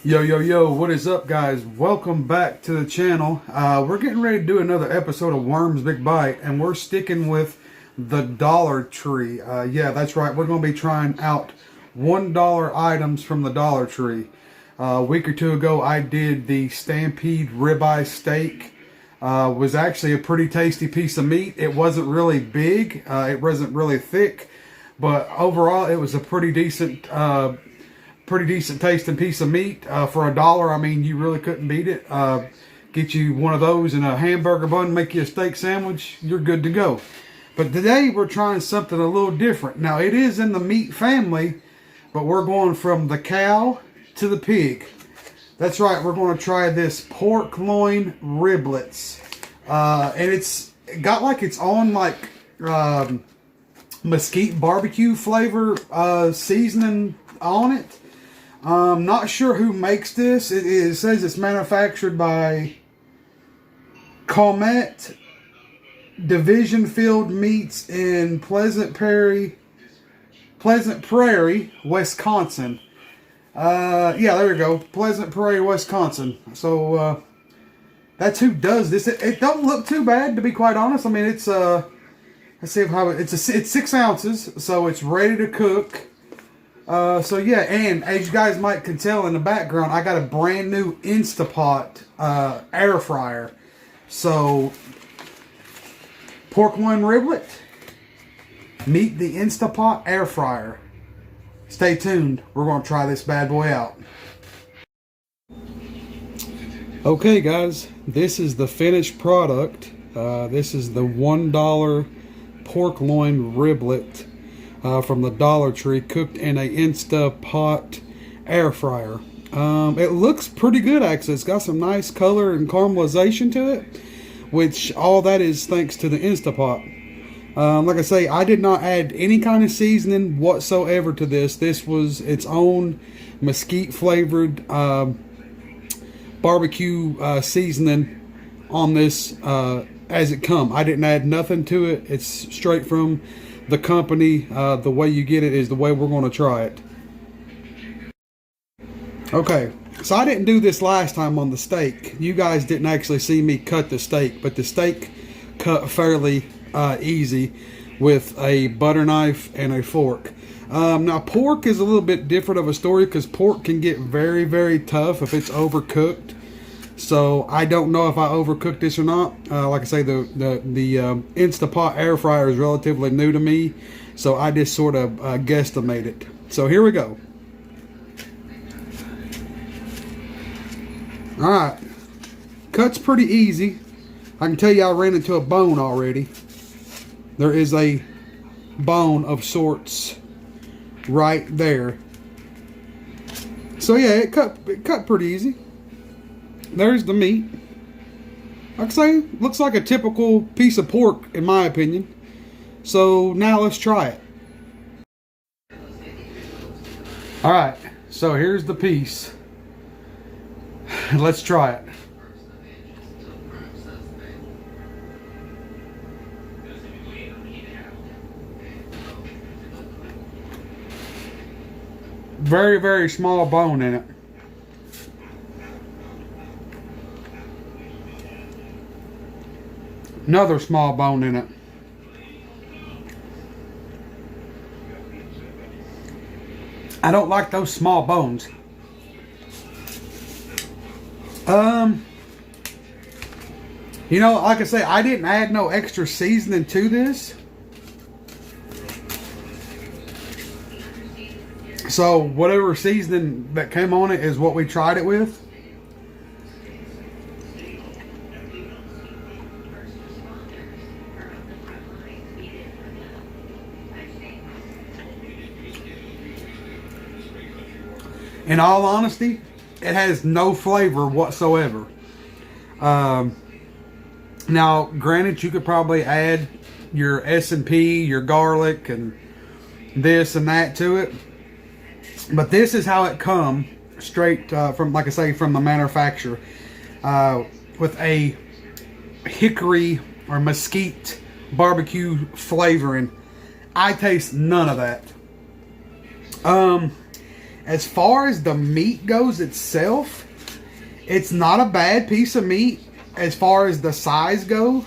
Yo, what is up, guys? Welcome back to the channel. We're getting ready to do another episode of Worms Big Bite, and we're sticking with the Dollar Tree. Yeah, that's right. We're going to be trying out $1 items from the Dollar Tree. A week or two ago, I did the Stampede ribeye steak. Was actually a pretty tasty piece of meat. It wasn't really big. It wasn't really thick, but overall, it was a pretty decent tasting piece of meat for $1. I mean, you really couldn't beat it. Get you one of those and a hamburger bun, make you a steak sandwich, you're good to go. But today we're trying something a little different. Now, it is in the meat family, but we're going from the cow to the pig. That's right, we're going to try this pork loin riblets. And it's got like its own like mesquite barbecue flavor seasoning on it. Not sure who makes this. It says it's manufactured by Comet Division Field Meats in Pleasant Prairie, Wisconsin. Yeah, there we go. Pleasant Prairie, Wisconsin. So, that's who does this. It don't look too bad, to be quite honest. I mean, it's, let's see how it's 6 ounces, so it's ready to cook. So yeah, and as you guys might can tell in the background, I got a brand new Instapot air fryer. So, pork loin riblet, meet the Instapot air fryer. Stay tuned. We're going to try this bad boy out. Okay, guys, this is the finished product. This is the $1 pork loin riblet. From the Dollar Tree, cooked in a Instapot air fryer. It looks pretty good, actually. It's got some nice color and caramelization to it, which all that is thanks to the Instapot. Like I say, I did not add any kind of seasoning whatsoever to this. This was its own mesquite flavored barbecue seasoning on this as it come. I didn't add nothing to it. It's straight from the company. The way you get it is the way we're going to try it. Okay, so I didn't do this last time on the steak. You guys didn't actually see me cut the steak, but the steak cut fairly easy with a butter knife and a fork. Now, pork is a little bit different of a story because pork can get very, very tough if it's overcooked. So I don't know if I overcooked this or not. Like I say, the Instapot air fryer is relatively new to me, so I just sort of guesstimate it. So here we go. All right, cut's pretty easy. I can tell you I ran into a bone already. There is a bone of sorts right there. So yeah, it cut pretty easy. There's the meat. Like I say, looks like a typical piece of pork in my opinion. So now let's try it. Alright, so here's the piece. Let's try it. Very, very small bone in it. Another small bone in it. I don't like those small bones. You know, like I say, I didn't add no extra seasoning to this. So whatever seasoning that came on it is what we tried it with. In all honesty, it has no flavor whatsoever. Now, granted, you could probably add your S&P, your garlic, and this and that to it. But this is how it come straight from, like I say, from the manufacturer. With a hickory or mesquite barbecue flavoring. I taste none of that. As far as the meat goes itself, it's not a bad piece of meat as far as the size go.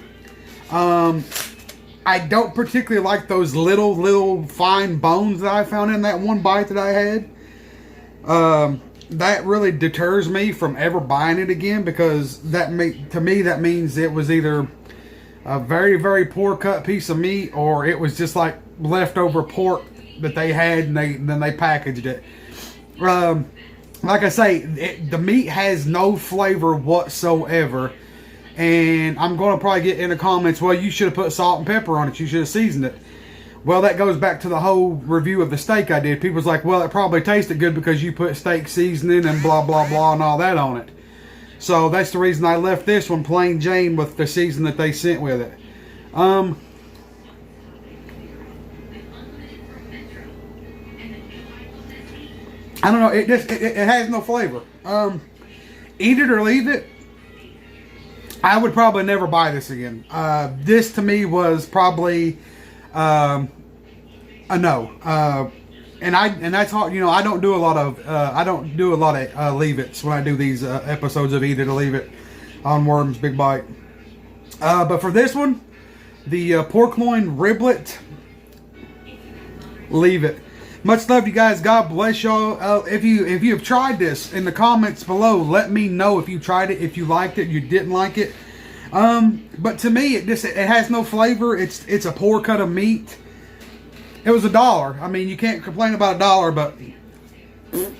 I don't particularly like those little fine bones that I found in that one bite that I had. That really deters me from ever buying it again, because to me that means it was either a very, very poor cut piece of meat, or it was just like leftover pork that they had and then they packaged it. Like I say, the meat has no flavor whatsoever, and I'm going to probably get in the comments, well, you should have put salt and pepper on it, you should have seasoned it. Well, that goes back to the whole review of the steak I did. People's like, well, it probably tasted good because you put steak seasoning and blah, blah, blah and all that on it. So that's the reason I left this one plain Jane with the season that they sent with it. I don't know. It has no flavor. Eat it or leave it. I would probably never buy this again. This to me was probably a no. And that's all. You know, I don't do a lot of leave it's when I do these episodes of Eat It or Leave It on Worms Big Bite. But for this one, the pork loin riblet, leave it. Much love, you guys. God bless y'all. If you have tried this, in the comments below, let me know if you tried it, if you liked it, you didn't like it. But to me, it has no flavor. It's a poor cut of meat. It was $1. I mean, you can't complain about $1, but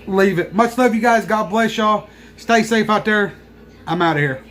leave it. Much love, you guys. God bless y'all. Stay safe out there. I'm out of here.